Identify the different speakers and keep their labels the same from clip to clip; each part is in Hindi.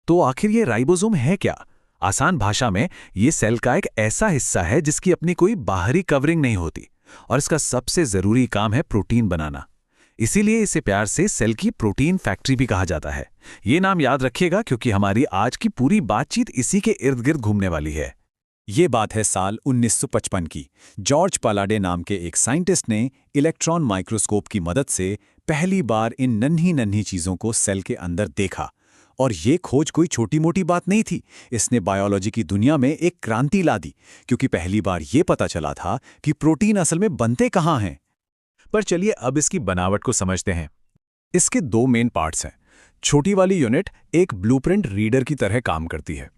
Speaker 1: तो आखिर ये राइबोसोम है क्या? आसान भाषा में ये सेल का एक ऐसा हिस्सा है जिसकी अपनी कोई बाहरी कवरिंग नहीं होती और इसका सबसे जरूरी काम है प्रोटीन बनाना। इसीलिए इसे प्यार से सेल की प्रोटीन फैक्ट्री भी कहा जाता है। ये नाम याद रखिएगा क्योंकि हमारी आज की पूरी बातचीत इसी के इर्द गिर्द घूमने वाली है।
Speaker 2: ये बात है साल 1955 की। जॉर्ज पालाडे नाम के एक साइंटिस्ट ने इलेक्ट्रॉन माइक्रोस्कोप की मदद से पहली बार इन नन्ही नन्ही चीज़ों को सेल के अंदर देखा। और ये खोज कोई छोटी मोटी बात नहीं थी। इसने बायोलॉजी की दुनिया में एक क्रांति ला दी, क्योंकि पहली बार ये पता चला था कि प्रोटीन असल में बनते कहाँ हैं।
Speaker 1: पर चलिए अब इसकी बनावट को समझते हैं। इसके दो मेन पार्ट्स हैं। छोटी वाली यूनिट एक ब्लूप्रिंट रीडर की तरह काम करती है।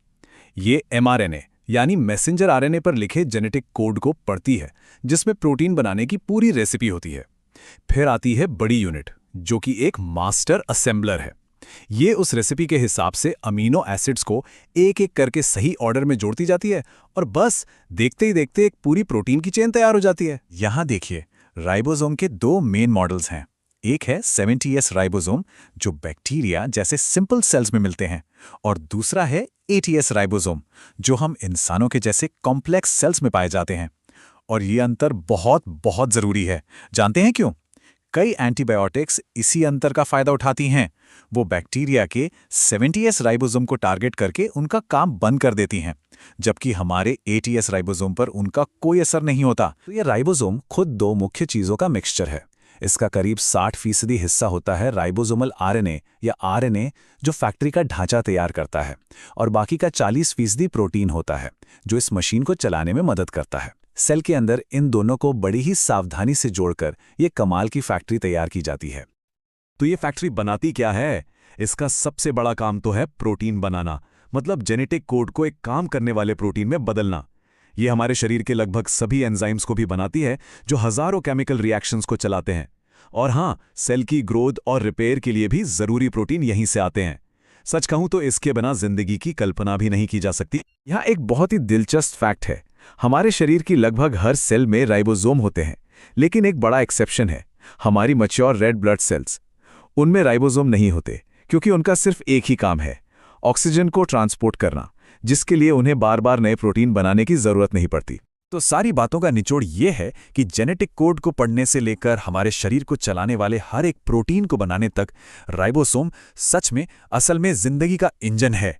Speaker 1: ये mRNA यानी मैसेंजर आरएनए पर लिखे जेनेटिक कोड को पढ़ती है, जिसमें प्रोटीन बनाने की पूरी रेसिपी होती है। फिर आती है बड़ी यूनिट, जो कि एक मास्टर असेंबलर है। ये उस रेसिपी के हिसाब से अमीनो एसिड्स को एक एक करके सही ऑर्डर में जोड़ती जाती है और बस देखते ही देखते एक पूरी प्रोटीन की चेन तैयार हो जाती है।
Speaker 2: यहाँ देखिए, राइबोसोम के दो मेन मॉडल्स हैं। एक है 70S राइबोसोम, जो बैक्टीरिया जैसे सिंपल सेल्स में मिलते हैं, और दूसरा है 80S राइबोसोम, जो हम इंसानों के जैसे कॉम्प्लेक्स सेल्स में पाए जाते हैं। और ये अंतर बहुत बहुत ज़रूरी है। जानते हैं क्यों? कई एंटीबायोटिक्स इसी अंतर का फायदा उठाती हैं। वो बैक्टीरिया के 70S राइबोसोम को टारगेट करके उनका काम बंद कर देती हैं, जबकि हमारे 80S राइबोसोम पर उनका कोई असर नहीं होता।
Speaker 1: तो ये राइबोसोम खुद दो मुख्य चीज़ों का मिक्सचर है। इसका करीब 60% हिस्सा होता है राइबोसोमल आरएनए या आरएनए, जो फैक्ट्री का ढांचा तैयार करता है, और बाकी का 40% प्रोटीन होता है, जो इस मशीन को चलाने में मदद करता है। सेल के अंदर इन दोनों को बड़ी ही सावधानी से जोड़कर ये कमाल की फैक्ट्री तैयार की जाती है।
Speaker 3: तो ये फैक्ट्री बनाती क्या है? इसका सबसे बड़ा काम तो है प्रोटीन बनाना, मतलब जेनेटिक कोड को एक काम करने वाले प्रोटीन में बदलना। ये हमारे शरीर के लगभग सभी एंजाइम्स को भी बनाती है, जो हजारों केमिकल रिएक्शंस को चलाते हैं। और हाँ, सेल की ग्रोथ और रिपेयर के लिए भी जरूरी प्रोटीन यहीं से आते हैं। सच कहूं तो इसके बिना जिंदगी की कल्पना भी नहीं की जा सकती।
Speaker 1: यहाँ एक बहुत ही दिलचस्प फैक्ट है। हमारे शरीर की लगभग हर सेल में राइबोसोम होते हैं, लेकिन एक बड़ा एक्सेप्शन है, हमारी मैच्योर रेड ब्लड सेल्स। उनमें राइबोसोम नहीं होते, क्योंकि उनका सिर्फ एक ही काम है, ऑक्सीजन को ट्रांसपोर्ट करना, जिसके लिए उन्हें बार बार नए प्रोटीन बनाने की जरूरत नहीं पड़ती।
Speaker 2: तो सारी बातों का निचोड़ ये है कि जेनेटिक कोड को पढ़ने से लेकर हमारे शरीर को चलाने वाले हर एक प्रोटीन को बनाने तक राइबोसोम सच में असल में जिंदगी का इंजन है।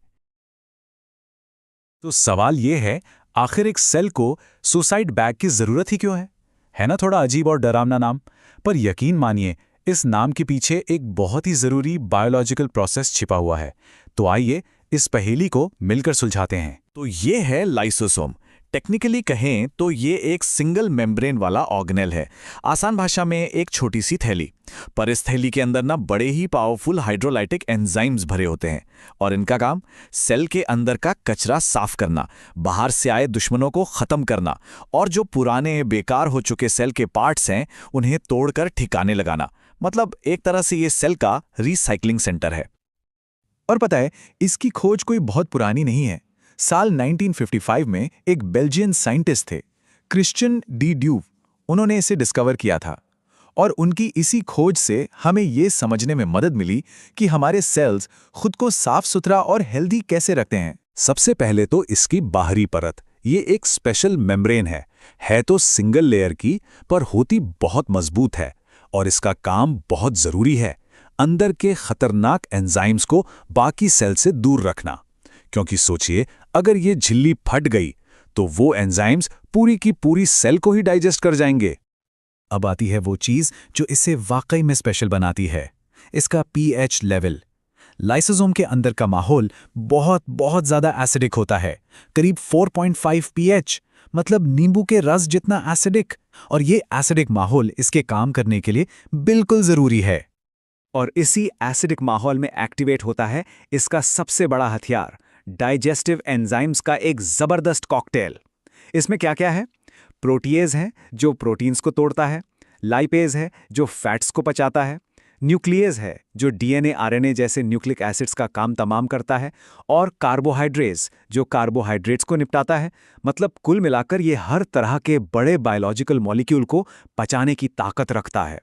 Speaker 2: तो सवाल ये है, आखिर एक सेल को सुसाइड बैग की जरूरत ही क्यों है? है ना थोड़ा अजीब और डरावना नाम, पर यकीन मानिए इस नाम के पीछे एक बहुत ही जरूरी बायोलॉजिकल प्रोसेस छिपा हुआ है। तो आइए इस पहेली को मिलकर सुलझाते हैं। तो ये है लाइसोसोम। टेक्निकली कहें तो ये एक सिंगल मेम्ब्रेन वाला ऑर्गेनेल है। आसान भाषा में एक छोटी सी थैली, पर इस थैली के अंदर ना बड़े ही पावरफुल हाइड्रोलाइटिक एंजाइम्स भरे होते हैं, और इनका काम सेल के अंदर का कचरा साफ करना, बाहर से आए दुश्मनों को खत्म करना, और जो पुराने बेकार हो चुके सेल के पार्ट्स हैं उन्हें तोड़कर ठिकाने लगाना। मतलब एक तरह से ये सेल का रिसाइकलिंग सेंटर है। और पता है, इसकी खोज कोई बहुत पुरानी नहीं है। साल 1955 में एक बेल्जियन साइंटिस्ट थे, क्रिश्चियन डी ड्यूव, उन्होंने इसे डिस्कवर किया था। और उनकी इसी खोज से हमें ये समझने में मदद मिली कि हमारे सेल्स खुद को साफ सुथरा और हेल्दी कैसे रखते हैं।
Speaker 1: सबसे पहले तो इसकी बाहरी परत, ये एक स्पेशल मेम्ब्रेन है तो सिंगल लेयर की, पर होती बहुत मजबूत है, और इसका काम बहुत जरूरी है, अंदर के खतरनाक एंजाइम्स को बाकी सेल से दूर रखना। क्योंकि सोचिए, अगर ये झिल्ली फट गई तो वो एंजाइम्स पूरी की पूरी सेल को ही डाइजेस्ट कर जाएंगे।
Speaker 2: अब आती है वो चीज जो इसे वाकई में स्पेशल बनाती है, इसका पीएच लेवल। लाइसोसोम के अंदर का माहौल बहुत बहुत ज्यादा एसिडिक होता है, करीब 4.5 पीएच, मतलब नींबू के रस जितना एसिडिक। और ये एसिडिक माहौल इसके काम करने के लिए बिल्कुल जरूरी है। और इसी एसिडिक माहौल में एक्टिवेट होता है इसका सबसे बड़ा हथियार, डाइजेस्टिव एंजाइम्स का एक जबरदस्त कॉकटेल। इसमें क्या क्या है? प्रोटीएज है जो प्रोटीन्स को तोड़ता है, लाइपेज है जो फैट्स को पचाता है, न्यूक्लियस है जो डीएनए आरएनए जैसे न्यूक्लिक एसिड्स का काम तमाम करता है, और कार्बोहाइड्रेट्स जो कार्बोहाइड्रेट्स को निपटाता है। मतलब कुल मिलाकर ये हर तरह के बड़े बायोलॉजिकल मॉलिक्यूल को पचाने की ताकत रखता है।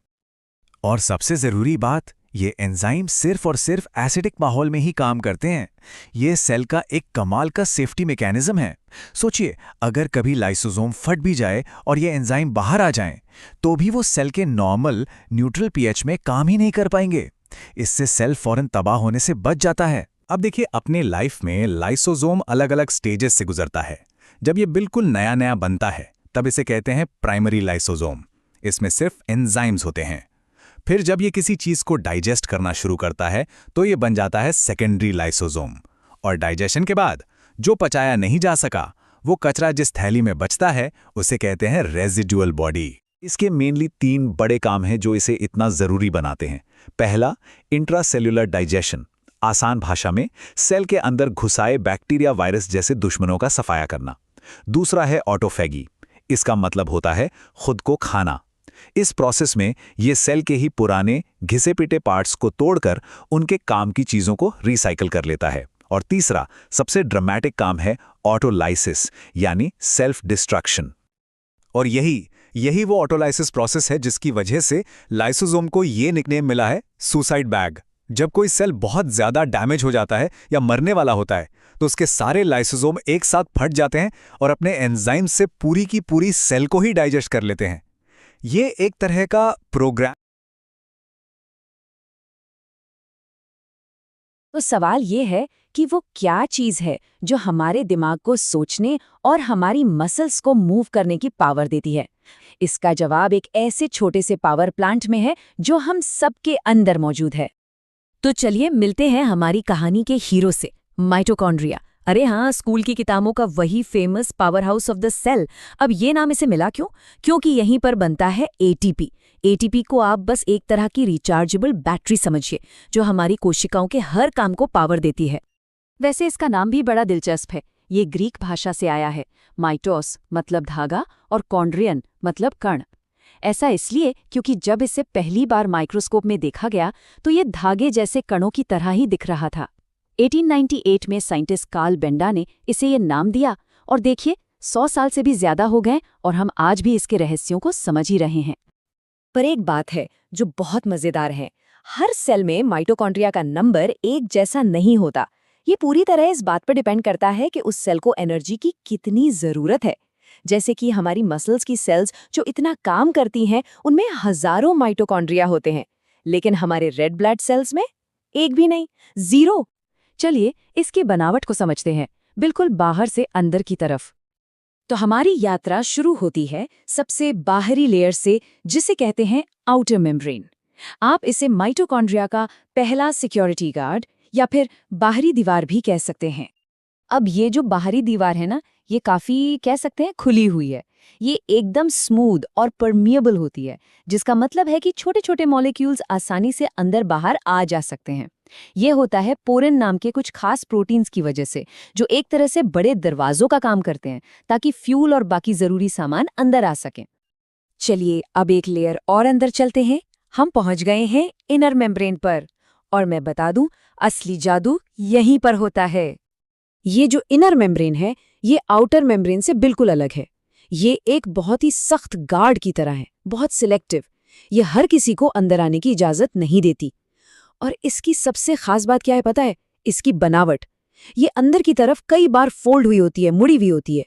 Speaker 2: और सबसे जरूरी बात,
Speaker 3: ये एंजाइम सिर्फ और सिर्फ एसिडिक माहौल में ही काम करते हैं। ये सेल का एक कमाल का सेफ्टी मैकेनिज्म है। सोचिए, अगर कभी लाइसोसोम फट भी जाए और ये एंजाइम बाहर आ जाएं, तो भी वो सेल के नॉर्मल न्यूट्रल पीएच में काम ही नहीं कर पाएंगे। इससे सेल फौरन तबाह होने से बच जाता है।
Speaker 1: अब देखिए, अपने लाइफ में लाइसोसोम अलग अलग स्टेजेस से गुजरता है। जब ये बिल्कुल नया नया बनता है तब इसे कहते हैं प्राइमरी लाइसोसोम। इसमें सिर्फ एंजाइम्स होते हैं। फिर जब ये किसी चीज को डाइजेस्ट करना शुरू करता है तो ये बन जाता है सेकेंडरी लाइसोसोम। और डाइजेशन के बाद जो पचाया नहीं जा सका, वो कचरा जिस थैली में बचता है, उसे कहते हैं रेजिडुअल बॉडी।
Speaker 2: इसके मेनली 3 बड़े काम हैं जो इसे इतना जरूरी बनाते हैं। पहला, इंट्रासेल्युलर डाइजेशन, आसान भाषा में सेल के अंदर घुसाए बैक्टीरिया वायरस जैसे दुश्मनों का सफाया करना। दूसरा है ऑटोफैगी, इसका मतलब होता है खुद को खाना। इस प्रोसेस में ये सेल के ही पुराने घिसे पिटे पार्ट्स को तोड़कर उनके काम की चीजों को रिसाइकल कर लेता है। और तीसरा, सबसे ड्रामेटिक काम है ऑटोलाइसिस, यानी सेल्फ डिस्ट्रक्शन।
Speaker 1: और यही वो ऑटोलाइसिस प्रोसेस है जिसकी वजह से लाइसोसोम को ये निकनेम मिला है सुसाइड बैग। जब कोई सेल बहुत ज्यादा डैमेज हो जाता है या मरने वाला होता है तो उसके सारे लाइसोसोम एक साथ फट जाते हैं और अपने एंजाइम से पूरी की पूरी सेल को ही डाइजेस्ट कर लेते हैं। ये एक तरह का प्रोग्राम।
Speaker 4: तो सवाल ये है कि वो क्या चीज है जो हमारे दिमाग को सोचने और हमारी मसल्स को मूव करने की पावर देती है। इसका जवाब एक ऐसे छोटे से पावर प्लांट में है जो हम सबके अंदर मौजूद है। तो चलिए मिलते हैं हमारी कहानी के हीरो से, माइटोकॉन्ड्रिया। अरे हाँ, स्कूल की किताबों का वही famous powerhouse of the cell. अब ये नाम इसे मिला क्यों? क्योंकि यहीं पर बनता है एटीपी। एटीपी को आप बस एक तरह की रिचार्जेबल बैटरी समझिए, जो हमारी कोशिकाओं के हर काम को पावर देती है। वैसे इसका नाम भी बड़ा दिलचस्प है। ये ग्रीक भाषा से आया है। माइटोस मतलब धागा और कॉन्ड्रियन मतलब कण। ऐसा इसलिए क्योंकि जब इसे पहली बार माइक्रोस्कोप में देखा गया तो ये धागे जैसे कणों की तरह ही दिख रहा था। 1898 में साइंटिस्ट कार्ल बेंडा ने इसे ये नाम दिया और देखिए 100 साल से भी ज्यादा हो गए और हम आज भी इसके रहस्यों को समझ ही रहे हैं। पर एक बात है जो बहुत मजेदार है, हर सेल में माइटोकॉन्ड्रिया का नंबर एक जैसा नहीं होता। ये पूरी तरह इस बात पर डिपेंड करता है कि उस सेल को एनर्जी की कितनी जरूरत है। जैसे कि हमारी मसल्स की सेल्स जो इतना काम करती हैं, उनमें हजारों माइटोकॉन्ड्रिया होते हैं, लेकिन हमारे रेड ब्लड सेल्स में एक भी नहीं, 0। चलिए इसकी बनावट को समझते हैं, बिल्कुल बाहर से अंदर की तरफ। तो हमारी यात्रा शुरू होती है सबसे बाहरी लेयर से, जिसे कहते हैं आउटर मेम्ब्रेन। आप इसे माइटोकॉन्ड्रिया का पहला सिक्योरिटी गार्ड या फिर बाहरी दीवार भी कह सकते हैं। अब ये जो बाहरी दीवार है ना, ये काफी कह सकते हैं खुली हुई है। ये एकदम स्मूथ और परमिएबल होती है, जिसका मतलब है कि छोटे छोटे मॉलिक्यूल्स आसानी से अंदर बाहर आ जा सकते हैं। ये होता है पोरिन नाम के कुछ खास प्रोटीन्स की वजह से, जो एक तरह से बड़े दरवाजों का काम करते हैं ताकि फ्यूल और बाकी जरूरी सामान अंदर आ सकें। चलिए अब एक लेयर और अंदर चलते हैं। हम पहुंच गए हैं इनर मेम्ब्रेन पर, और मैं बता दूं, असली जादू यहीं पर होता है। ये जो इनर मेम्ब्रेन है, ये आउटर मेम्ब्रेन से बिल्कुल अलग है। ये एक बहुत ही सख्त गार्ड की तरह है, बहुत सिलेक्टिव। ये हर किसी को अंदर आने की इजाजत नहीं देती। और इसकी सबसे खास बात क्या है पता है? इसकी बनावट। ये अंदर की तरफ कई बार फोल्ड हुई होती है, मुड़ी हुई होती है।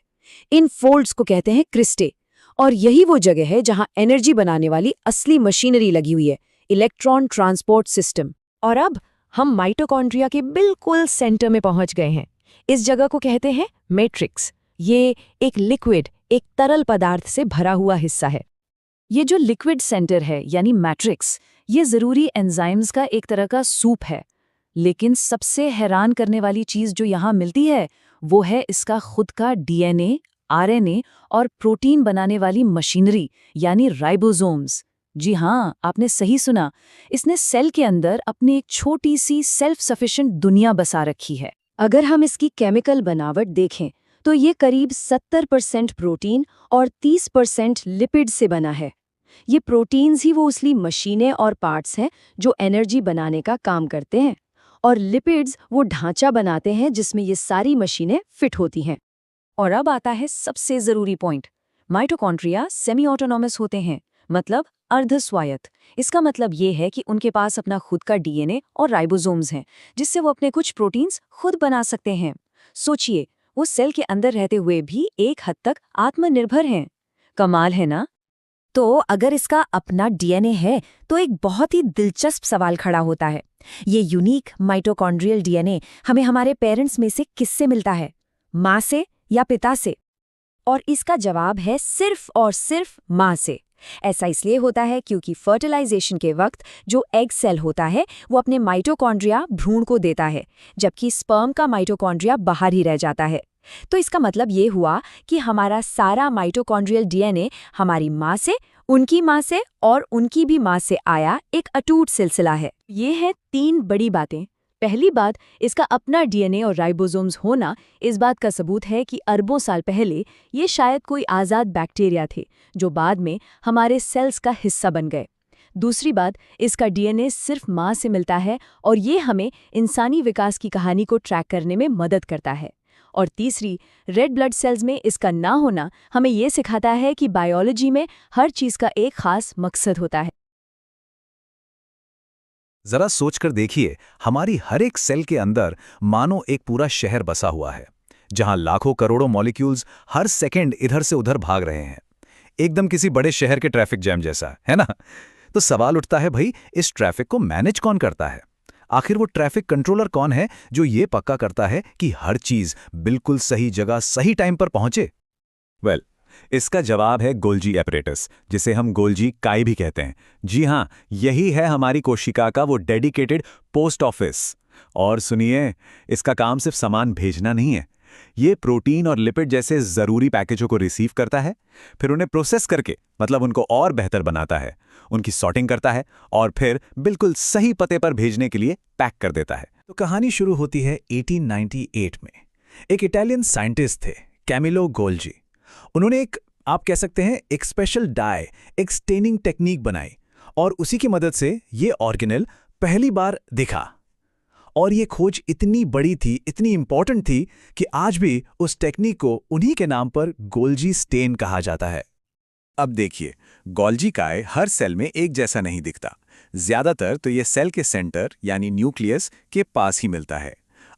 Speaker 4: इन फोल्ड्स को कहते हैं क्रिस्टे, और यही वो जगह है जहां एनर्जी बनाने वाली असली मशीनरी लगी हुई है, इलेक्ट्रॉन ट्रांसपोर्ट सिस्टम। और अब हम माइटोकॉन्ड्रिया के बिल्कुल सेंटर में पहुंच गए हैं। इस जगह को कहते हैं मैट्रिक्स। ये एक लिक्विड, एक तरल पदार्थ से भरा हुआ हिस्सा है। ये जो लिक्विड सेंटर है यानी मैट्रिक्स, ये जरूरी एंजाइम्स का एक तरह का सूप है। लेकिन सबसे हैरान करने वाली चीज जो यहाँ मिलती है वो है इसका खुद का डीएनए, आरएनए और प्रोटीन बनाने वाली मशीनरी यानी राइबोसोम्स। जी हाँ, आपने सही सुना। इसने सेल के अंदर अपनी एक छोटी सी सेल्फ सफिशिएंट दुनिया बसा रखी है। अगर हम इसकी केमिकल बनावट देखें तो ये करीब 70% प्रोटीन और 30% लिपिड से बना है। ये प्रोटीन्स ही वो असली मशीनें और पार्ट्स हैं जो एनर्जी बनाने का काम करते हैं, और लिपिड्स वो ढांचा बनाते हैं जिसमें ये सारी मशीनें फिट होती हैं। और अब आता है सबसे ज़रूरी पॉइंट। माइटोकॉन्ड्रिया सेमी ऑटोनॉमस होते हैं, मतलब अर्धस्वायत्त। इसका मतलब ये है कि उनके पास अपना खुद का डीएनए और राइबोसोम्स हैं, जिससे वो अपने कुछ प्रोटीन्स खुद बना सकते हैं। सोचिए, वो सेल के अंदर रहते हुए भी एक हद तक आत्मनिर्भर हैं। कमाल है ना? तो अगर इसका अपना डीएनए है, तो एक बहुत ही दिलचस्प सवाल खड़ा होता है। ये यूनिक माइटोकॉन्ड्रियल डीएनए हमें हमारे पेरेंट्स में से किससे मिलता है, माँ से या पिता से? और इसका जवाब है सिर्फ और सिर्फ माँ से। ऐसा इसलिए होता है क्योंकि फर्टिलाइजेशन के वक्त जो एग सेल होता है वो अपने माइटोकॉन्ड्रिया भ्रूण को देता है, जबकि स्पर्म का माइटोकॉन्ड्रिया बाहर ही रह जाता है। तो इसका मतलब ये हुआ कि हमारा सारा माइटोकॉन्ड्रियल डीएनए हमारी माँ से, उनकी माँ से और उनकी भी माँ से आया एक अटूट सिलसिला है। ये है 3 बड़ी बातें। पहली बात, इसका अपना डीएनए और राइबोसोम्स होना इस बात का सबूत है कि अरबों साल पहले ये शायद कोई आज़ाद बैक्टीरिया थे जो बाद में हमारे सेल्स का हिस्सा बन गए। दूसरी बात, इसका डीएनए सिर्फ माँ से मिलता है और ये हमें इंसानी विकास की कहानी को ट्रैक करने में मदद करता है। और तीसरी, रेड ब्लड सेल्स में इसका ना होना हमें ये सिखाता है कि बायोलॉजी में हर चीज़ का एक खास मकसद होता है।
Speaker 1: जरा सोचकर देखिए, हमारी हर एक सेल के अंदर मानो एक पूरा शहर बसा हुआ है, जहां लाखों करोड़ों मॉलिक्यूल्स हर सेकंड इधर से उधर भाग रहे हैं। एकदम किसी बड़े शहर के ट्रैफिक जैम जैसा, है ना? तो सवाल उठता है, भाई इस ट्रैफिक को मैनेज कौन करता है? आखिर वो ट्रैफिक कंट्रोलर कौन है जो ये पक्का करता है कि हर चीज बिल्कुल सही जगह सही टाइम पर पहुंचे? वेल, इसका जवाब है गोल्जी एपरेटस, जिसे हम गोल्जी काई भी कहते हैं। जी हां, यही है हमारी कोशिका का वो डेडिकेटेड पोस्ट ऑफिस। और सुनिए, इसका काम सिर्फ सामान भेजना नहीं है। ये प्रोटीन और लिपिड जैसे जरूरी पैकेजों को रिसीव करता है, फिर उन्हें प्रोसेस करके, मतलब उनको और बेहतर बनाता है, उनकी सॉर्टिंग करता है और फिर बिल्कुल सही पते पर भेजने के लिए पैक कर देता है।
Speaker 2: तो कहानी शुरू होती है 1898 में। एक इटालियन साइंटिस्ट थे, कैमिलो गोल्जी। उन्होंने आप कह सकते हैं एक स्पेशल डाई, एक स्टेनिंग टेक्निक बनाई और उसी की मदद से ये ऑर्गेनेल पहली बार दिखा। और ये खोज इतनी बड़ी थी, इतनी इंपॉर्टेंट थी कि आज भी उस टेक्निक को उन्हीं के नाम पर गोल्जी स्टेन कहा जाता है।
Speaker 1: अब देखिए, गोल्जी काय हर सेल में एक जैसा नहीं दिखता। ज्यादातर तो ये सेल के सेंटर यानी न्यूक्लियस के पास ही मिलता है।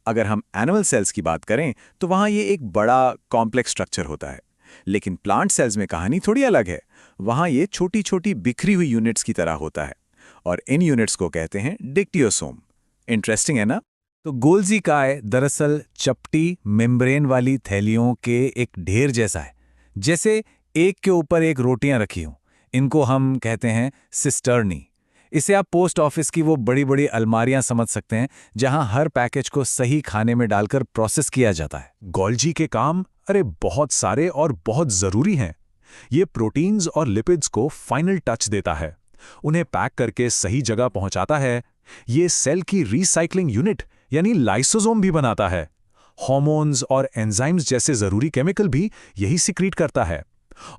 Speaker 1: अगर हम एनिमल सेल्स की बात करें तो वहाँ ये एक बड़ा कॉम्प्लेक्स स्ट्रक्चर होता है। लेकिन प्लांट सेल्स में कहानी थोड़ी अलग है। वहाँ ये छोटी छोटी बिखरी हुई यूनिट्स की तरह होता है और इन यूनिट्स को कहते हैं डिक्टियोसोम। इंटरेस्टिंग है ना?
Speaker 2: तो गोल्जी काय दरअसल चपटी मेम्ब्रेन वाली थैलियों के एक ढेर जैसा है, जैसे एक के ऊपर एक रोटियां रखी हों। इनको हम कहते हैं सिस्टर्नी। इसे आप पोस्ट ऑफिस की वो बड़ी बड़ी अलमारियां समझ सकते हैं, जहां हर पैकेज को सही खाने में डालकर प्रोसेस किया जाता है।
Speaker 3: गोल्जी के काम बहुत सारे और बहुत जरूरी हैं। ये प्रोटीन्स और लिपिड्स को फाइनल टच देता है, उन्हें पैक करके सही जगह पहुंचाता है। ये सेल की रीसाइक्लिंग यूनिट यानी लाइसोसोम भी बनाता है। हार्मोन्स और एंजाइम्स जैसे जरूरी केमिकल भी यही सीक्रेट करता है।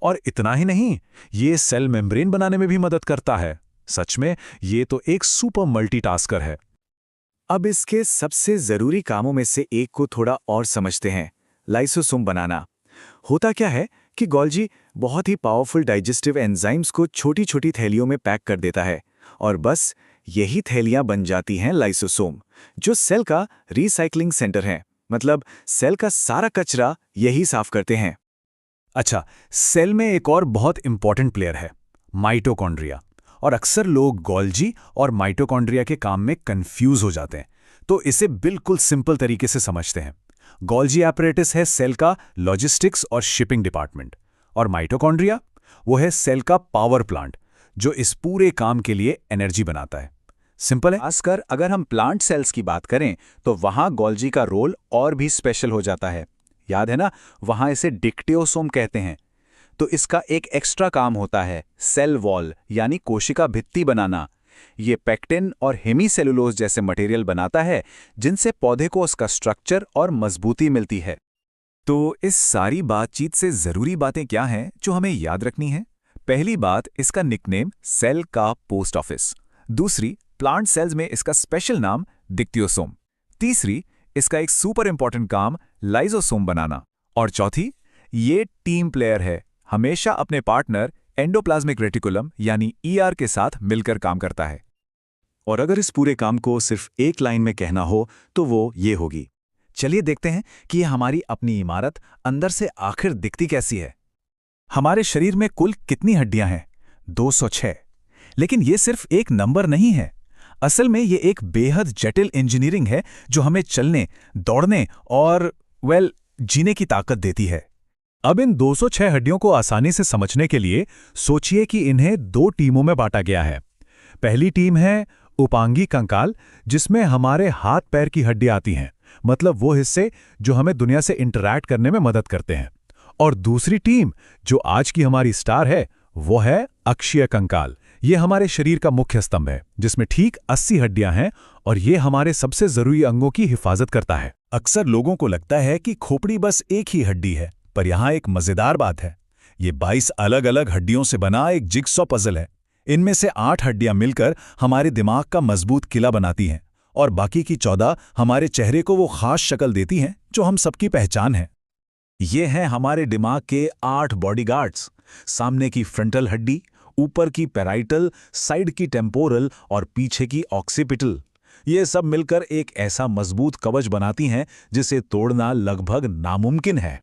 Speaker 3: और इतना ही नहीं, ये सेल मेम्ब्रेन बनाने में भी मदद करता है। सच में ये तो एक सुपर मल्टीटास्कर है।
Speaker 1: अब इसके सबसे जरूरी कामों में से एक को थोड़ा और समझते हैं, लाइसोसोम बनाना। होता क्या है कि गोल्जी बहुत ही पावरफुल डाइजेस्टिव एंजाइम्स को छोटी छोटी थैलियों में पैक कर देता है और बस यही थैलियां बन जाती हैं लाइसोसोम, जो सेल का रीसाइक्लिंग सेंटर है। मतलब सेल का सारा कचरा यही साफ करते हैं।
Speaker 2: अच्छा, सेल में एक और बहुत इंपॉर्टेंट प्लेयर है, माइटोकॉन्ड्रिया। और अक्सर लोग गोल्जी और माइटोकॉन्ड्रिया के काम में कंफ्यूज हो जाते हैं, तो इसे बिल्कुल सिंपल तरीके से समझते हैं। गोल्जी एपरेटस है सेल का लॉजिस्टिक्स और शिपिंग डिपार्टमेंट, और माइटोकॉन्ड्रिया वो है सेल का पावर प्लांट, जो इस पूरे काम के लिए एनर्जी बनाता है। सिंपल है।
Speaker 1: खासकर अगर हम प्लांट सेल्स की बात करें तो वहां गोल्जी का रोल और भी स्पेशल हो जाता है। याद है ना, वहां इसे डिक्टियोसोम कहते हैं। तो इसका एक एक्स्ट्रा काम होता है सेल वॉल यानी कोशिका भित्ति बनाना। ये पेक्टिन और हेमीसेलुलोज जैसे मटेरियल बनाता है, जिनसे पौधे को उसका स्ट्रक्चर और मजबूती मिलती है। तो इस सारी बातचीत से जरूरी बातें क्या हैं जो हमें याद रखनी है? पहली बात, इसका निकनेम सेल का पोस्ट ऑफिस। दूसरी, प्लांट सेल्स में इसका स्पेशल नाम डिक्टियोसोम। तीसरी, इसका एक सुपर इंपॉर्टेंट काम लाइसोसोम बनाना। और चौथी, ये टीम प्लेयर है, हमेशा अपने पार्टनर एंडोप्लाज्मिक रेटिकुलम यानी ईआर के साथ मिलकर काम करता है।
Speaker 2: और अगर इस पूरे काम को सिर्फ एक लाइन में कहना हो तो वो ये होगी।
Speaker 1: चलिए देखते हैं कि ये हमारी अपनी इमारत अंदर से आखिर दिखती कैसी है। हमारे शरीर में कुल कितनी हड्डियां हैं? 206। लेकिन ये सिर्फ एक नंबर नहीं है। असल में ये एक बेहद जटिल इंजीनियरिंग है जो हमें चलने, दौड़ने और जीने की ताकत देती है। अब इन 206 हड्डियों को आसानी से समझने के लिए सोचिए कि इन्हें 2 टीमों में बांटा गया है। पहली टीम है उपांगी कंकाल, जिसमें हमारे हाथ पैर की हड्डियां आती हैं, मतलब वो हिस्से जो हमें दुनिया से इंटरैक्ट करने में मदद करते हैं। और दूसरी टीम जो आज की हमारी स्टार है वो है अक्षीय कंकाल। ये हमारे शरीर का मुख्य स्तंभ है जिसमें ठीक 80 हड्डियां हैं और ये हमारे सबसे जरूरी अंगों की हिफाजत करता है।
Speaker 2: अक्सर लोगों को लगता है कि खोपड़ी बस एक ही हड्डी है, पर यहाँ एक मजेदार बात है। ये 22 अलग अलग हड्डियों से बना एक जिगसॉ पजल है। इनमें से 8 हड्डियां मिलकर हमारे दिमाग का मजबूत किला बनाती हैं और बाकी की 14 हमारे चेहरे को वो खास शक्ल देती हैं जो हम सबकी पहचान है। ये हैं हमारे दिमाग के 8 बॉडीगार्ड्स। सामने की फ्रंटल हड्डी, ऊपर की पैराइटल, साइड की टेम्पोरल और पीछे की ऑक्सीपिटल। ये सब मिलकर एक ऐसा मजबूत कवच बनाती हैं जिसे तोड़ना लगभग नामुमकिन है।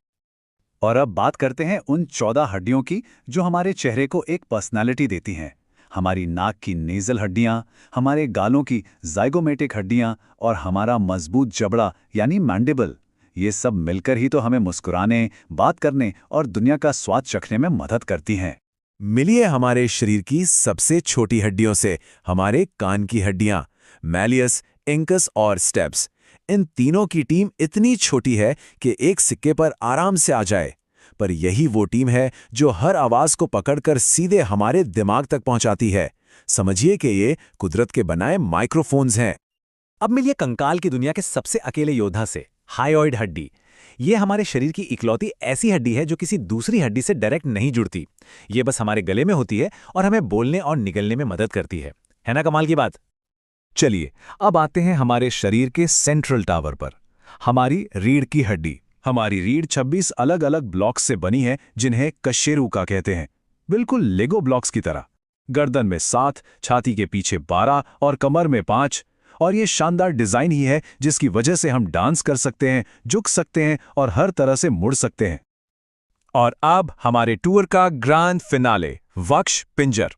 Speaker 2: और अब बात करते हैं उन 14 हड्डियों की जो हमारे चेहरे को एक पर्सनालिटी देती हैं। हमारी नाक की नेजल हड्डियां, हमारे गालों की जाइगोमेटिक हड्डियां और हमारा मजबूत जबड़ा यानी मैंडिबल। ये सब मिलकर ही तो हमें मुस्कुराने, बात करने और दुनिया का स्वाद चखने में मदद करती हैं।
Speaker 3: मिलिए हमारे शरीर की सबसे छोटी हड्डियों से, हमारे कान की हड्डियां, मैलियस, इंकस और स्टेप्स। इन तीनों की टीम इतनी छोटी है कि एक सिक्के पर आराम से आ जाए, पर यही वो टीम है जो हर आवाज को पकड़कर सीधे हमारे दिमाग तक पहुंचाती है। समझिए कि ये कुदरत के बनाए माइक्रोफोन्स हैं।
Speaker 1: अब मिलिए कंकाल की दुनिया के सबसे अकेले योद्धा से, हायोइड हड्डी। ये हमारे शरीर की इकलौती ऐसी हड्डी है जो किसी दूसरी हड्डी से डायरेक्ट नहीं जुड़ती। ये बस हमारे गले में होती है और हमें बोलने और निगलने में मदद करती है ना कमाल की बात?
Speaker 2: चलिए अब आते हैं हमारे शरीर के सेंट्रल टावर पर, हमारी रीढ़ की हड्डी। हमारी रीढ़ 26 अलग अलग ब्लॉक्स से बनी है जिन्हें कशेरुका कहते हैं, बिल्कुल लेगो ब्लॉक्स की तरह। गर्दन में 7, छाती के पीछे 12 और कमर में 5। और ये शानदार डिजाइन ही है जिसकी वजह से हम डांस कर सकते हैं, झुक सकते हैं और हर तरह से मुड़ सकते हैं। और अब हमारे टूर का ग्रैंड फिनाले, वक्ष पिंजर।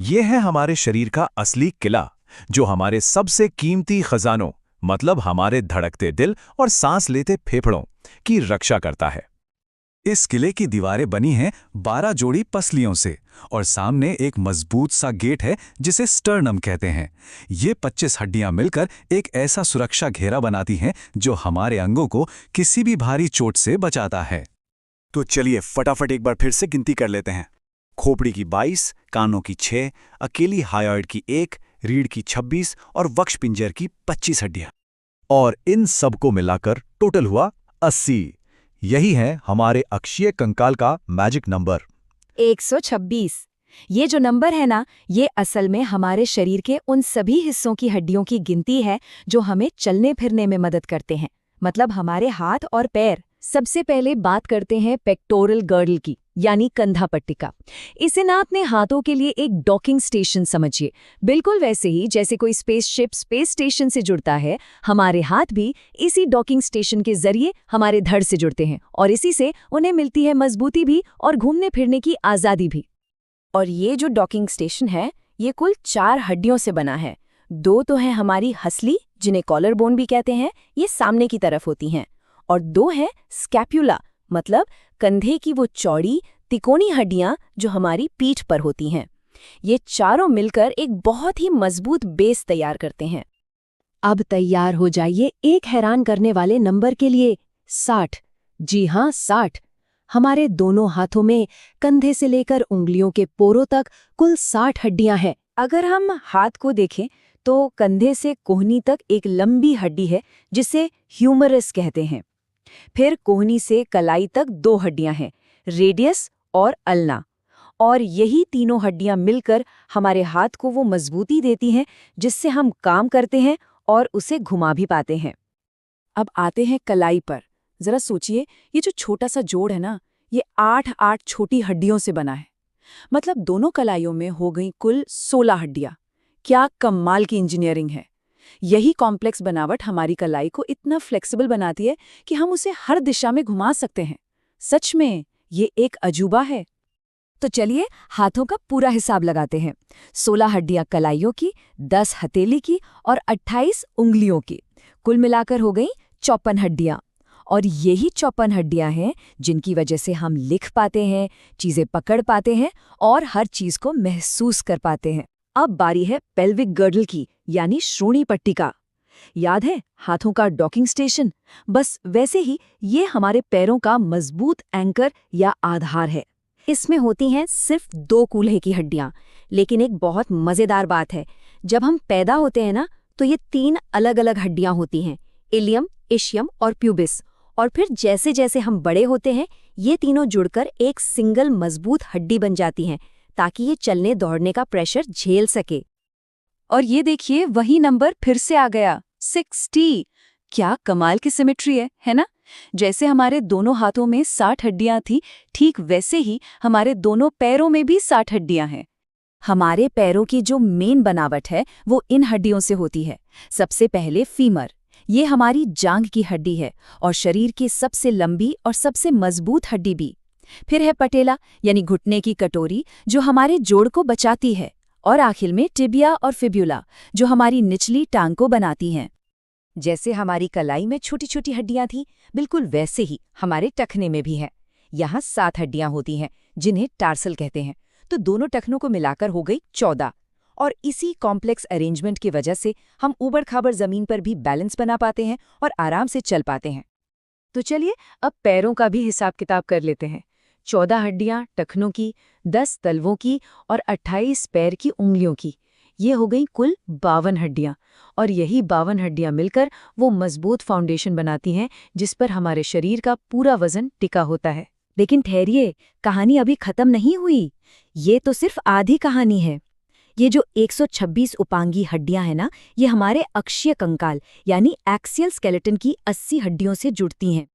Speaker 2: ये है हमारे शरीर का असली किला जो हमारे सबसे कीमती खजानों, मतलब हमारे धड़कते दिल और सांस लेते फेफड़ों की रक्षा करता है। इस किले की दीवारें बनी हैं 12 जोड़ी पसलियों से और सामने एक मजबूत सा गेट है जिसे स्टर्नम कहते हैं। ये 25 हड्डियां मिलकर एक ऐसा सुरक्षा घेरा बनाती हैं जो हमारे अंगों को किसी भी भारी चोट से बचाता है। तो चलिए फटाफट एक बार फिर से गिनती कर लेते हैं। खोपड़ी की 22, कानों की 6, अकेली हायोइड की 1, रीढ़ की 26 और वक्ष पिंजर की 25 हड्डियां। और इन सबको मिलाकर टोटल हुआ 80। यही है हमारे अक्षीय कंकाल का मैजिक नंबर
Speaker 4: 126। ये जो नंबर है ना, ये असल में हमारे शरीर के उन सभी हिस्सों की हड्डियों की गिनती है जो हमें चलने फिरने में मदद करते हैं, मतलब हमारे हाथ और पैर। सबसे पहले बात करते हैं पेक्टोरल गर्डल की, यानी कंधा पट्टिका। इसे ना अपने हाथों के लिए एक डॉकिंग स्टेशन समझिए। बिल्कुल वैसे ही जैसे कोई स्पेसशिप स्पेस स्टेशन से जुड़ता है, हमारे हाथ भी इसी डॉकिंग स्टेशन के जरिए हमारे धड़ से जुड़ते हैं और इसी से उन्हें मिलती है मजबूती भी और घूमने फिरने की आज़ादी भी। और ये जो डॉकिंग स्टेशन है, ये कुल 4 हड्डियों से बना है। 2 तो हैं हमारी हसली, जिन्हें कॉलर बोन भी कहते हैं, ये सामने की तरफ होती हैं, और 2 हैं स्कैप्यूला, मतलब कंधे की वो चौड़ी तिकोनी हड्डियां जो हमारी पीठ पर होती हैं। ये चारों मिलकर एक बहुत ही मजबूत बेस तैयार करते हैं। अब तैयार हो जाइए एक हैरान करने वाले नंबर के लिए, 60। जी हाँ, 60। हमारे दोनों हाथों में कंधे से लेकर उंगलियों के पोरों तक कुल 60 हड्डियां हैं। अगर हम हाथ को देखें तो कंधे से कोहनी तक एक लंबी हड्डी है जिसे ह्यूमरस कहते हैं। फिर कोहनी से कलाई तक 2 हड्डियां हैं, रेडियस और अल्ना। और यही तीनों हड्डियां मिलकर हमारे हाथ को वो मजबूती देती हैं जिससे हम काम करते हैं और उसे घुमा भी पाते हैं। अब आते हैं कलाई पर। जरा सोचिए, ये जो छोटा सा जोड़ है ना, ये 8 छोटी हड्डियों से बना है। मतलब दोनों कलाइयों में हो गई कुल 16 हड्डियां। क्या कमाल की इंजीनियरिंग है। यही कॉम्प्लेक्स बनावट हमारी कलाई को इतना फ्लेक्सिबल बनाती है कि हम उसे हर दिशा में घुमा सकते हैं। सच में ये एक अजूबा है। तो चलिए हाथों का पूरा हिसाब लगाते हैं। 16 हड्डियां कलाइयों की, 10 हथेली की और 28 उंगलियों की। कुल मिलाकर हो गई 54 हड्डियां। और यही 54 हड्डियां हैं जिनकी वजह से हम लिख पाते हैं, चीजें पकड़ पाते हैं और हर चीज को महसूस कर पाते हैं। अब बारी है पेल्विक गर्डल की, यानी श्रोणी पट्टी का। याद है हाथों का डॉकिंग स्टेशन? बस वैसे ही ये हमारे पैरों का मजबूत एंकर या आधार है।
Speaker 5: इसमें होती हैं सिर्फ 2 कूल्हे की हड्डियां, लेकिन एक बहुत मजेदार बात है, जब हम पैदा होते हैं ना तो ये 3 अलग-अलग हड्डियां होती हैं, इलियम, इशियम और प्यूबिस। और फिर जैसे जैसे हम बड़े होते हैं ये तीनों जुड़कर एक सिंगल मजबूत हड्डी बन जाती हैं, ताकि ये चलने दौड़ने का प्रेशर झेल सके।
Speaker 4: और ये देखिए वही नंबर फिर से आ गया, 60। क्या कमाल की सिमेट्री है ना? जैसे हमारे दोनों हाथों में 60 हड्डियां थी, ठीक वैसे ही हमारे दोनों पैरों में भी 60 हड्डियां हैं।
Speaker 5: हमारे पैरों की जो मेन बनावट है वो इन हड्डियों से होती है। सबसे पहले फीमर, ये हमारी जांघ की हड्डी है और शरीर की सबसे लंबी और सबसे मजबूत हड्डी भी। फिर है पटेला, यानी घुटने की कटोरी, जो हमारे जोड़ को बचाती है। और आखिर में टिबिया और फिब्यूला, जो हमारी निचली टांग को बनाती हैं।
Speaker 4: जैसे हमारी कलाई में छोटी छोटी हड्डियां थी, बिल्कुल वैसे ही हमारे टखने में भी हैं। यहाँ 7 हड्डियां होती हैं जिन्हें टार्सल कहते हैं। तो दोनों टखनों को मिलाकर हो गई 14। और इसी कॉम्प्लेक्स अरेंजमेंट की वजह से हम ऊबड़ खाबड़ जमीन पर भी बैलेंस बना पाते हैं और आराम से चल पाते हैं। तो चलिए अब पैरों का भी हिसाब किताब कर लेते हैं। 14 हड्डियां टखनों की, 10 तलवों की और 28 पैर की उंगलियों की। ये हो गई कुल 52 हड्डियां। और यही 52 हड्डियां मिलकर वो मजबूत फाउंडेशन बनाती हैं जिस पर हमारे शरीर का पूरा वजन टिका होता है।
Speaker 5: लेकिन ठहरिए, कहानी अभी खत्म नहीं हुई। ये तो सिर्फ आधी कहानी है। ये जो 126 उपांगी हड्डियां हैं ना, ये हमारे अक्षीय कंकाल यानी एक्सियल स्केलेटन की 80 हड्डियों से जुड़ती हैं।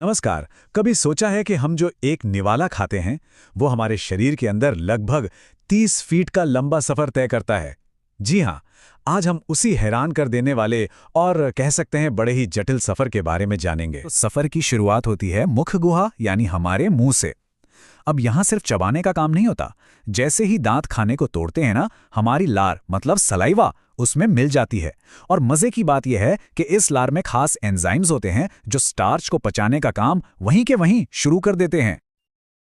Speaker 2: नमस्कार। कभी सोचा है कि हम जो एक निवाला खाते हैं वो हमारे शरीर के अंदर लगभग 30 फीट का लंबा सफर तय करता है? जी हाँ, आज हम उसी हैरान कर देने वाले और कह सकते हैं बड़े ही जटिल सफर के बारे में जानेंगे। तो सफर की शुरुआत होती है मुख गुहा यानी हमारे मुंह से। अब यहाँ सिर्फ चबाने का काम नहीं होता। जैसे ही दांत खाने को तोड़ते हैं ना, हमारी लार मतलब सलाइवा उसमें मिल जाती है। और मजे की बात यह है कि इस लार में खास एंजाइम्स होते हैं जो स्टार्च को पचाने का काम वहीं के वहीं शुरू कर देते हैं।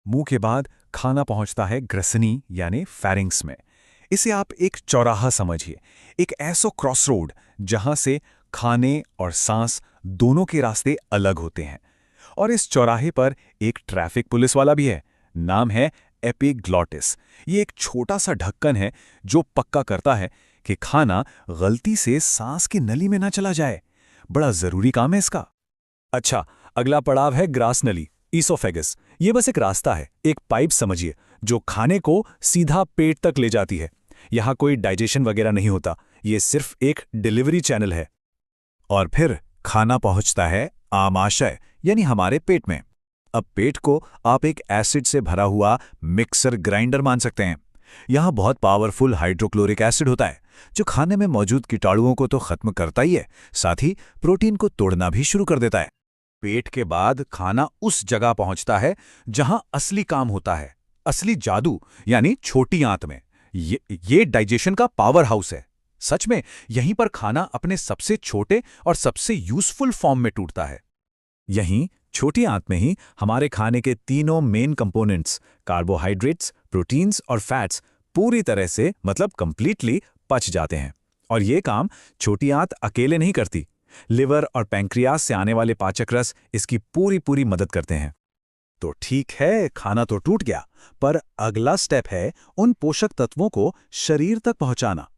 Speaker 3: मुंह के बाद खाना पहुंचता है ग्रसनी यानी फैरिंग्स में। इसे आप एक चौराहा समझिए, एक ऐसा क्रॉसरोड जहां से खाने और सांस दोनों के रास्ते अलग होते हैं। और इस चौराहे पर एक ट्रैफिक पुलिस वाला भी है, नाम है एपिग्लॉटिस। ये एक छोटा सा ढक्कन है जो पक्का करता है कि खाना गलती से सांस की नली में ना चला जाए। बड़ा जरूरी काम है इसका। अच्छा, अगला पड़ाव है ग्रास नली, ईसोफेगस। ये बस एक रास्ता है, एक पाइप समझिए, जो खाने को सीधा पेट तक ले जाती है। यहाँ कोई डाइजेशन वगैरह नहीं होता, ये सिर्फ एक डिलीवरी चैनल है। और फिर खाना पहुंचता है आमाशय यानी हमारे पेट में। अब पेट को आप एक एसिड से भरा हुआ मिक्सर ग्राइंडर मान सकते हैं। यहाँ बहुत पावरफुल हाइड्रोक्लोरिक एसिड होता है जो खाने में मौजूद कीटाणुओं को तो खत्म करता ही है, साथ ही प्रोटीन को तोड़ना भी शुरू कर देता है। पेट के बाद खाना उस जगह पहुंचता है जहां असली काम होता है, असली जादू यानी छोटी आंत में। ये डाइजेशन का पावर हाउस है। सच में यहीं पर खाना अपने सबसे छोटे और सबसे यूजफुल फॉर्म में टूटता है। यहीं छोटी आंत में ही हमारे खाने के तीनों मेन कंपोनेंट्स कार्बोहाइड्रेट्स, प्रोटीन्स और फैट्स पूरी तरह से मतलब कंप्लीटली पच जाते हैं। और ये काम छोटी आंत अकेले नहीं करती, लिवर और पैंक्रियास से आने वाले पाचक रस इसकी पूरी मदद करते हैं। तो ठीक है, खाना तो टूट गया, पर अगला स्टेप है उन पोषक तत्वों को शरीर तक पहुंचाना।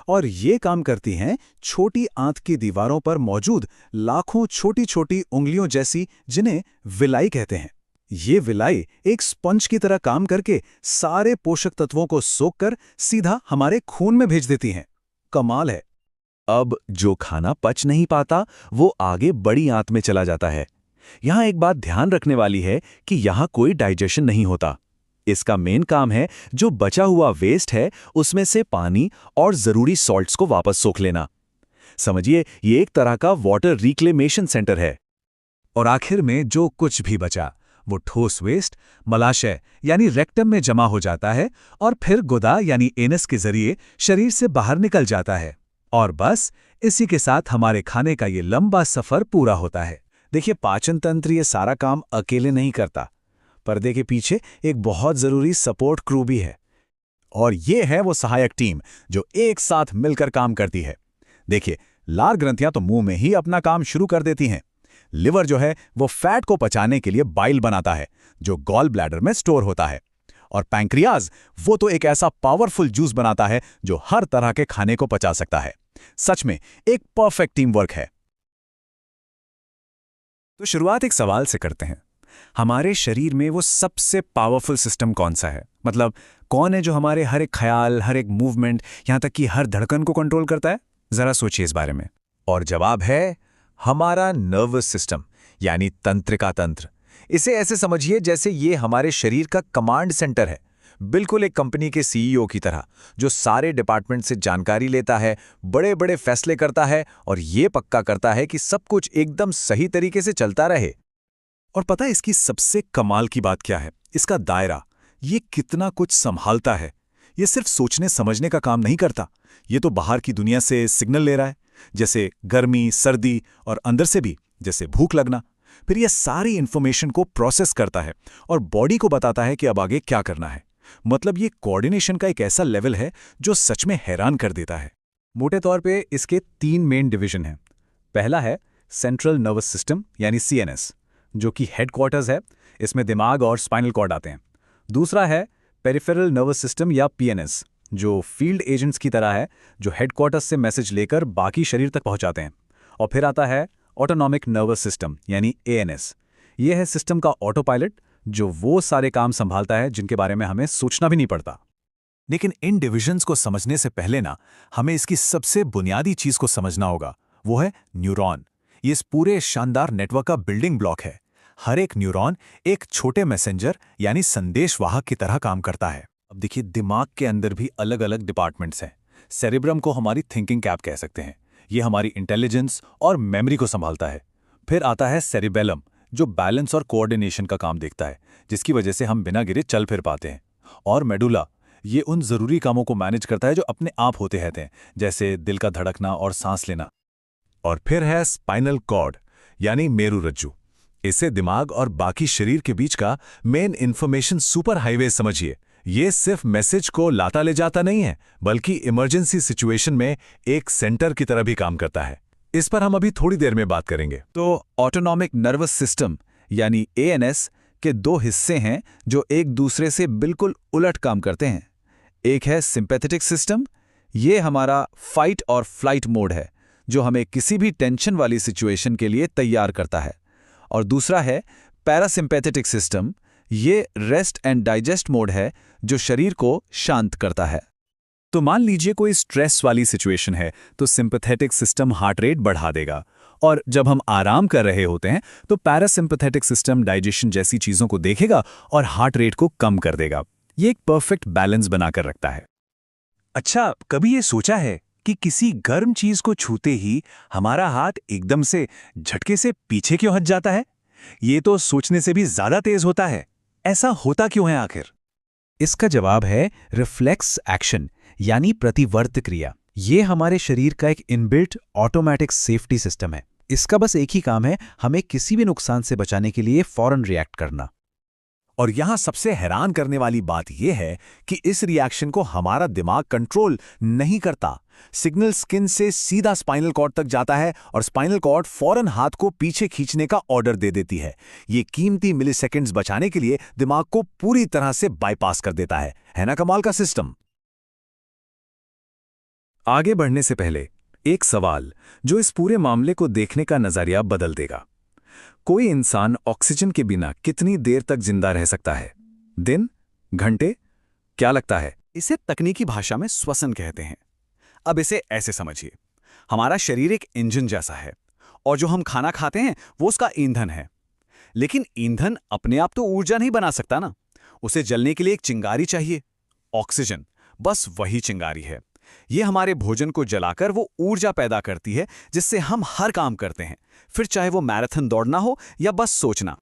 Speaker 3: और ये काम करती हैं छोटी आंत की दीवारों पर मौजूद लाखों छोटी छोटी उंगलियों जैसी, जिन्हें विलाई कहते हैं। ये विलाई एक स्पंज की तरह काम करके सारे पोषक तत्वों को सोखकर सीधा हमारे खून में भेज देती हैं। कमाल है। अब जो खाना पच नहीं पाता वो आगे बड़ी आंत में चला जाता है।
Speaker 2: यहाँ एक बात ध्यान रखने वाली है कि यहाँ कोई डाइजेशन नहीं होता। इसका मेन काम है जो बचा हुआ वेस्ट है उसमें से पानी और जरूरी सॉल्ट्स को वापस सोख लेना। समझिए, ये एक तरह का वाटर रिक्लेमेशन सेंटर है।
Speaker 1: और आखिर में जो कुछ भी बचा वो ठोस वेस्ट मलाशय यानी रेक्टम में जमा हो जाता है और फिर गुदा यानी एनस के जरिए शरीर से बाहर निकल जाता है। और बस इसी के साथ हमारे खाने का ये लंबा सफर पूरा होता है।
Speaker 2: देखिए, पाचन तंत्र ये सारा काम अकेले नहीं करता। पर्दे के पीछे एक बहुत जरूरी सपोर्ट क्रू भी है, और ये है वो सहायक टीम जो एक साथ मिलकर काम करती है। देखिए, लार ग्रंथियां तो मुंह में ही अपना काम शुरू कर देती हैं। लिवर जो है वो फैट को पचाने के लिए बाइल बनाता है जो गॉल ब्लैडर में स्टोर होता है। और पैंक्रियाज वो तो एक ऐसा पावरफुल जूस बनाता है जो हर तरह के खाने को पचा सकता है। सच में एक परफेक्ट टीम वर्क है।
Speaker 1: तो शुरुआत एक सवाल से करते हैं। हमारे शरीर में वो सबसे पावरफुल सिस्टम कौन सा है? मतलब कौन है जो हमारे हर एक ख्याल, हर एक मूवमेंट, यहां तक कि हर धड़कन को कंट्रोल करता है? जरा सोचिए इस बारे में।
Speaker 3: और जवाब है हमारा नर्वस सिस्टम, यानी तंत्रिका तंत्र। इसे ऐसे समझिए जैसे ये हमारे शरीर का कमांड सेंटर है, बिल्कुल एक कंपनी के सीईओ की तरह, जो सारे डिपार्टमेंट से जानकारी लेता है, बड़े बड़े फैसले करता है और ये पक्का करता है कि सब कुछ एकदम सही तरीके से चलता रहे।
Speaker 1: और पता है इसकी सबसे कमाल की बात क्या है? इसका दायरा। ये कितना कुछ संभालता है। ये सिर्फ सोचने समझने का काम नहीं करता, ये तो बाहर की दुनिया से सिग्नल ले रहा है, जैसे गर्मी, सर्दी, और अंदर से भी, जैसे भूख लगना। फिर यह सारी इंफॉर्मेशन को प्रोसेस करता है और बॉडी को बताता है कि अब आगे क्या करना है। मतलब ये कोऑर्डिनेशन का एक ऐसा लेवल है जो सच में हैरान कर देता है। मोटे तौर पे इसके 3 मेन डिवीजन हैं। पहला है सेंट्रल नर्वस सिस्टम यानी सीएनएस, जो कि हेडक्वार्टर्स है। इसमें दिमाग और स्पाइनल कॉर्ड आते हैं। दूसरा है पेरिफेरल नर्वस सिस्टम या पीएनएस, जो फील्ड एजेंट्स की तरह है, जो हेडक्वार्टर्स से मैसेज लेकर बाकी शरीर तक पहुंचाते हैं। और फिर आता है ऑटोनॉमिक नर्वस सिस्टम यानी एएनएस। यह है सिस्टम का ऑटो पायलट, जो वो सारे काम संभालता है जिनके बारे में हमें सोचना भी नहीं पड़ता। लेकिन इन डिविजन्स को समझने से पहले ना, हमें इसकी सबसे बुनियादी चीज को समझना होगा। वो है न्यूरॉन। ये इस पूरे शानदार नेटवर्क का बिल्डिंग ब्लॉक है। हर एक न्यूरॉन एक छोटे मैसेंजर यानी संदेशवाहक की तरह काम करता है। अब देखिए, दिमाग के अंदर भी अलग अलग डिपार्टमेंट्स हैं। सेरेब्रम को हमारी थिंकिंग कैप कह सकते हैं। ये हमारी इंटेलिजेंस और मेमोरी को संभालता है। फिर आता है सेरिबेलम, जो बैलेंस और कोऑर्डिनेशन का काम देखता है, जिसकी वजह से हम बिना गिरे चल फिर पाते हैं। और मेडुला, ये उन जरूरी कामों को मैनेज करता है जो अपने आप होते रहते हैं, जैसे दिल का धड़कना और सांस लेना।
Speaker 3: और फिर है स्पाइनल कॉर्ड यानी मेरुरज्जु। इसे दिमाग और बाकी शरीर के बीच का मेन इंफॉर्मेशन सुपर हाईवे समझिए। ये सिर्फ मैसेज को लाता ले जाता नहीं है, बल्कि इमरजेंसी सिचुएशन में एक सेंटर की तरह भी काम करता है। इस पर हम अभी थोड़ी देर में बात करेंगे।
Speaker 1: तो ऑटोनॉमिक नर्वस सिस्टम यानी एएनएस के 2 हिस्से हैं जो एक दूसरे से बिल्कुल उलट काम करते हैं। एक है सिंपैथेटिक सिस्टम। ये हमारा फाइट और फ्लाइट मोड है, जो हमें किसी भी टेंशन वाली सिचुएशन के लिए तैयार करता है। और दूसरा है पैरासिम्पैथेटिक सिस्टम। ये रेस्ट एंड डाइजेस्ट मोड है, जो शरीर को शांत करता है। तो मान लीजिए कोई स्ट्रेस वाली सिचुएशन है, तो सिंपैथेटिक सिस्टम हार्ट रेट बढ़ा देगा, और जब हम आराम कर रहे होते हैं तो पैरासिम्पैथेटिक सिस्टम डाइजेशन जैसी चीजों को देखेगा और हार्ट रेट को कम कर देगा। ये एक परफेक्ट बैलेंस बनाकर रखता है। अच्छा, कभी ये सोचा है कि किसी गर्म चीज को छूते ही हमारा हाथ एकदम से झटके से पीछे क्यों हट जाता है? ये तो सोचने से भी ज्यादा तेज होता है। ऐसा होता क्यों है आखिर? इसका जवाब है रिफ्लेक्स एक्शन यानी प्रतिवर्त क्रिया। ये हमारे शरीर का एक इनबिल्ट ऑटोमेटिक सेफ्टी सिस्टम है। इसका बस एक ही काम है, हमें किसी भी नुकसान से बचाने के लिए फौरन रिएक्ट करना।
Speaker 3: और यहां सबसे हैरान करने वाली बात यह है कि इस रिएक्शन को हमारा दिमाग कंट्रोल नहीं करता। सिग्नल स्किन से सीधा स्पाइनल कॉर्ड तक जाता है और स्पाइनल कॉर्ड फौरन हाथ को पीछे खींचने का ऑर्डर दे देती है। ये कीमती मिलीसेकंड्स बचाने के लिए दिमाग को पूरी तरह से बाईपास कर देता है ना कमाल का सिस्टम।
Speaker 1: आगे बढ़ने से पहले एक सवाल जो इस पूरे मामले को देखने का नजरिया बदल देगा। कोई इंसान ऑक्सीजन के बिना कितनी देर तक जिंदा रह सकता है? दिन? घंटे? क्या लगता है? इसे तकनीकी भाषा में श्वसन कहते हैं। अब इसे ऐसे समझिए, हमारा शरीर एक इंजन जैसा है और जो हम खाना खाते हैं वो उसका ईंधन है। लेकिन ईंधन अपने आप तो ऊर्जा नहीं बना सकता ना। उसे जलने के लिए एक चिंगारी चाहिए, ऑक्सीजन। बस वही चिंगारी है। ये हमारे भोजन को जलाकर वो ऊर्जा पैदा करती है जिससे हम हर काम करते हैं, फिर चाहे वो मैराथन दौड़ना हो या बस सोचना।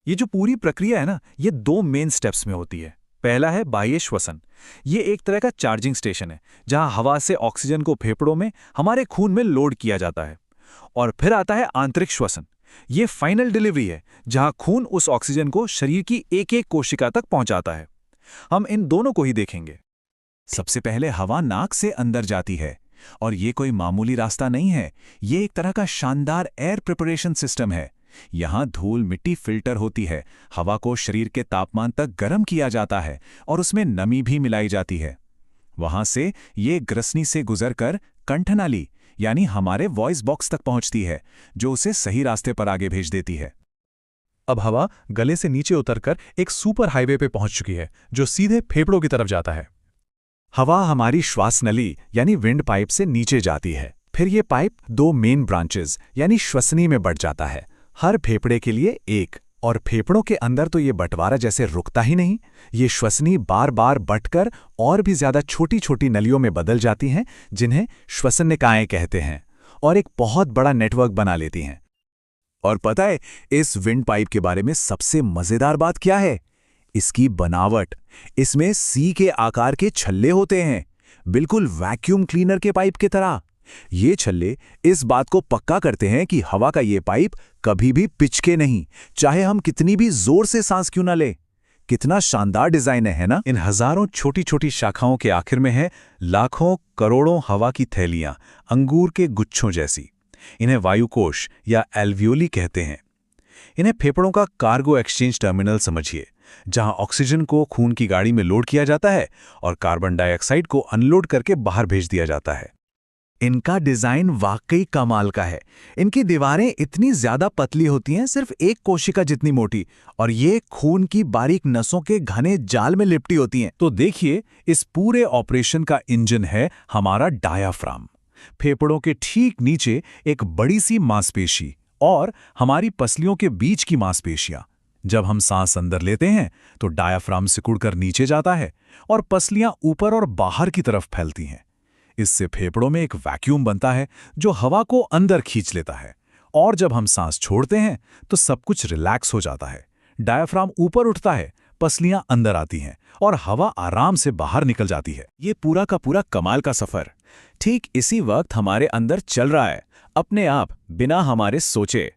Speaker 2: ये जो पूरी प्रक्रिया है ना, ये 2 मेन स्टेप्स में होती है। पहला है बाह्य श्वसन। ये एक तरह का चार्जिंग स्टेशन है जहां हवा से ऑक्सीजन को फेफड़ों में, हमारे खून में लोड किया जाता है। और फिर आता है आंतरिक श्वसन। ये फाइनल डिलीवरी है जहां खून उस ऑक्सीजन को शरीर की एक-एक कोशिका तक पहुंचाता है। हम इन दोनों को ही देखेंगे। सबसे पहले हवा नाक से अंदर जाती है, और ये कोई मामूली रास्ता नहीं है। ये एक तरह का शानदार एयर प्रिपरेशन सिस्टम है। यहाँ धूल मिट्टी फिल्टर होती है, हवा को शरीर के तापमान तक गर्म किया जाता है और उसमें नमी भी मिलाई जाती है। वहां से ये ग्रसनी से गुजरकर कंठनाली यानी हमारे वॉइस बॉक्स तक पहुंचती है, जो उसे सही रास्ते पर आगे भेज देती है।
Speaker 6: अब हवा गले से नीचे उतरकर एक सुपर हाईवे पे पहुंच चुकी है जो सीधे फेफड़ों की तरफ जाता है।
Speaker 2: हवा हमारी श्वास नली यानी विंड पाइप से नीचे जाती है। फिर ये पाइप 2 मेन ब्रांचेस यानी श्वसनी में बढ़ जाता है, हर फेफड़े के लिए एक। और फेफड़ों के अंदर तो ये बंटवारा जैसे रुकता ही नहीं। ये श्वसनी बार बार बंटकर और भी ज्यादा छोटी छोटी नलियों में बदल जाती हैं, जिन्हें श्वसनिकाएं कहते हैं, और एक बहुत बड़ा नेटवर्क बना लेती हैं।
Speaker 1: और पता है इस विंड पाइप के बारे में सबसे मजेदार बात क्या है? इसकी बनावट। इसमें सी के आकार के छल्ले होते हैं, बिल्कुल वैक्यूम क्लीनर के पाइप की तरह। ये छल्ले इस बात को पक्का करते हैं कि हवा का ये पाइप कभी भी पिचके नहीं, चाहे हम कितनी भी जोर से सांस क्यों ना ले। कितना शानदार डिजाइन है ना?
Speaker 2: इन हजारों छोटी छोटी शाखाओं के आखिर में है लाखों करोड़ों हवा की थैलियां, अंगूर के गुच्छों जैसी। इन्हें वायुकोश या एल्वियोली कहते हैं। इन्हें फेफड़ों का कार्गो एक्सचेंज टर्मिनल समझिए, जहां ऑक्सीजन को खून की गाड़ी में लोड किया जाता है और कार्बन डाइऑक्साइड को अनलोड करके बाहर भेज दिया जाता है। इनका डिजाइन वाकई कमाल का है। इनकी दीवारें इतनी ज्यादा पतली होती हैं, सिर्फ एक कोशिका जितनी मोटी, और ये खून की बारीक नसों के घने जाल में लिपटी होती हैं। तो देखिए, इस पूरे ऑपरेशन का इंजन है हमारा डायाफ्राम। फेफड़ों के ठीक नीचे एक बड़ी सी मांसपेशी और हमारी पसलियों के बीच की मांसपेशियां। जब हम सांस अंदर लेते हैं तो डायाफ्राम सिकुड़कर नीचे जाता है और पसलियां ऊपर और बाहर की तरफ फैलती हैं। इससे फेफड़ों में एक वैक्यूम बनता है जो हवा को अंदर खींच लेता है, और जब हम सांस छोड़ते हैं तो सब कुछ रिलैक्स हो जाता है। डायाफ्राम ऊपर उठता है, पसलियां अंदर आती हैं और हवा आराम से बाहर निकल जाती है।
Speaker 1: ये पूरा का पूरा कमाल का सफर ठीक इसी वक्त हमारे अंदर चल रहा है, अपने आप, बिना हमारे सोचे।